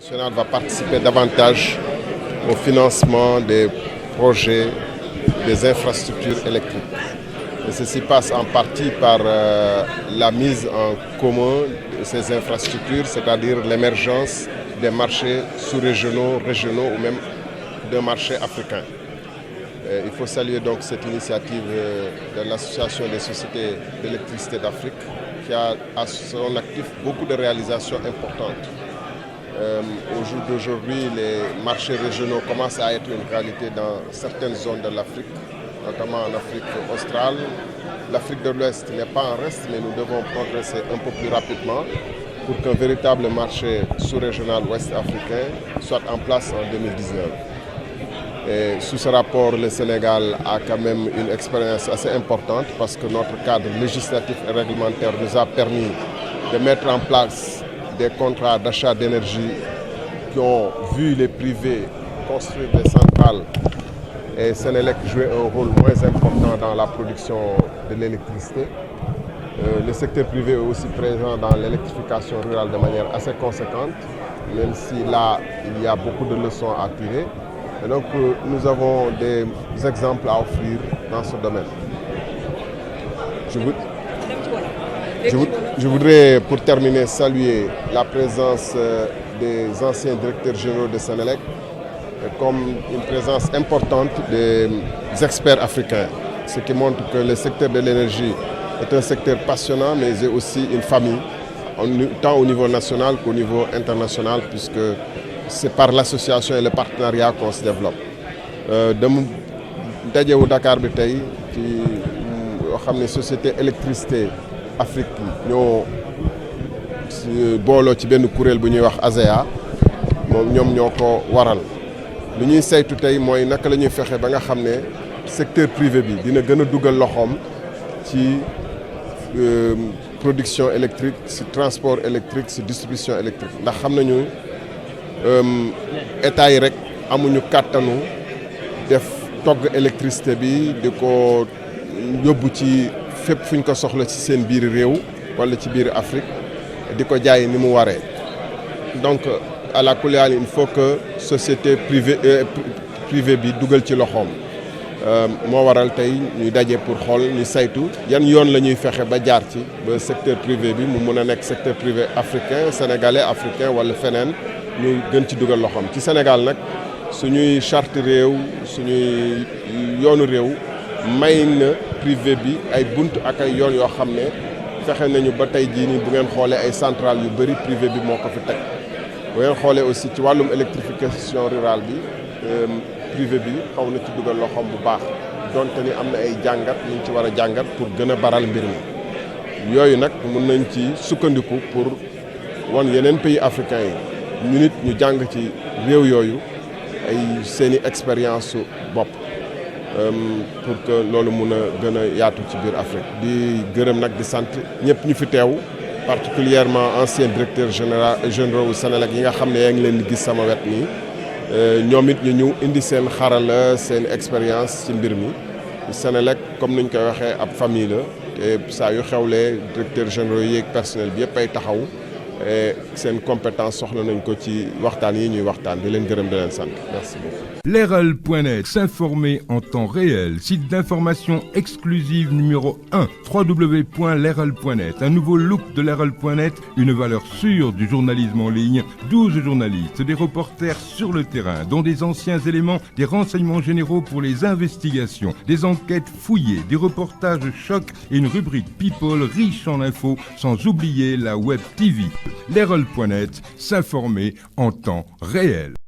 nationale va participer davantage au financement des projets des infrastructures électriques. Et ceci passe en partie par la mise en commun de ces infrastructures, c'est-à-dire l'émergence des marchés sous-régionaux, régionaux ou même d'un marché africain. Il faut saluer donc cette initiative de l'Association des sociétés d'électricité d'Afrique qui a à son actif beaucoup de réalisations importantes. Au jour d'aujourd'hui, les marchés régionaux commencent à être une réalité dans certaines zones de l'Afrique, notamment en Afrique australe. L'Afrique de l'Ouest n'est pas en reste, mais nous devons progresser un peu plus rapidement pour qu'un véritable marché sous-régional ouest-africain soit en place en 2019. Et sous ce rapport, le Sénégal a quand même une expérience assez importante parce que notre cadre législatif et réglementaire nous a permis de mettre en place des contrats d'achat d'énergie qui ont vu les privés construire des centrales et Sénélec jouer un rôle moins important dans la production de l'électricité. Le secteur privé est aussi présent dans l'électrification rurale de manière assez conséquente, même si là, il y a beaucoup de leçons à tirer. Et donc, nous avons des exemples à offrir dans ce domaine. Je voudrais, pour terminer, saluer la présence des anciens directeurs généraux de Sénélec comme une présence importante des experts africains, ce qui montre que le secteur de l'énergie est un secteur passionnant, mais c'est aussi une famille, tant au niveau national qu'au niveau international, puisque c'est par l'association et le partenariat qu'on se développe. Dajewu Dakar bi tey ci yoo xam ne société électricité Afrique ñoo booloo ci benn kuréel bu ñuy wax ASEA moom ñoom ñoo ko waral lu ñuy saytu tey mooy naka la ñuy fexe ba nga xam ne secteur privé bi dina gën a dugal loxoom ci production électrique ci transport électrique ci distribution électrique ndax xam nañu état yi rek amuñu kàttanu def togg électricité bi di ko yóbbu ci fépp fu ñu ko soxla ci seen biir réew wala ci biir Afrique di ko jaay ni mu waree donc à la kuléal il faut que société privée bi dugal ci loxoom moo waral tey ñuy daje pour xool ñu saytu yan yoon la ñuy fexe ba jaar ci ba secteur privé bi mu mun a nekk secteur privé africain sénégalais africain wala feneen ñu gën ci dugal loxoom ci Sénégal nag suñuy charte réew suñuy yoonu réew may na privé bi ay bunt ak ay yoon yoo xam ne fexe nañu ba tey jii nii bu ngeen xoolee ay centrales yu bëri privé bi moo ko fi teg bu ngeen xoolee aussi ci wàllum électrification rurale bi privé bi xaw na ci dugal loxoom bu baax donte ni am na ay jàngat ñu ci war a jàngat pour gën a baral mbir mi yooyu nag mun nañ ci sukkandiku pour wan yeneen pays africains yi ñu nit ñu jàng ci réew yooyu ay seeni expérience su bopp pour que loolu mun a gën a yaatu ci biir Afrique di gërëm nag di sant ñëpp ñu fi teew particulièrement ancien directeur généraux Sénélec yi nga xam ne yaa ngi leen di gis sama wet nii ñoom it ñu ñëw indi seen xarala seen expérience ci mbir mi Sénélec comme niñ koy waxee ab famille la te saa yu xewlee directeur généraux yi ak personnel bi yëpp ay taxaw seen compétence soxla nañ ko ci waxtaan yi ñuy waxtaan di leen gërëm di leen sant merci beaucoup. Leral.net, s'informer en temps réel, site d'information exclusive numéro 1, www.leral.net, un nouveau look de Leral.net, une valeur sûre du journalisme en ligne, 12 journalistes, des reporters sur le terrain, dont des anciens éléments, des renseignements généraux pour les investigations, des enquêtes fouillées, des reportages chocs et une rubrique People riche en infos, sans oublier la Web TV. Leral.net, s'informer en temps réel.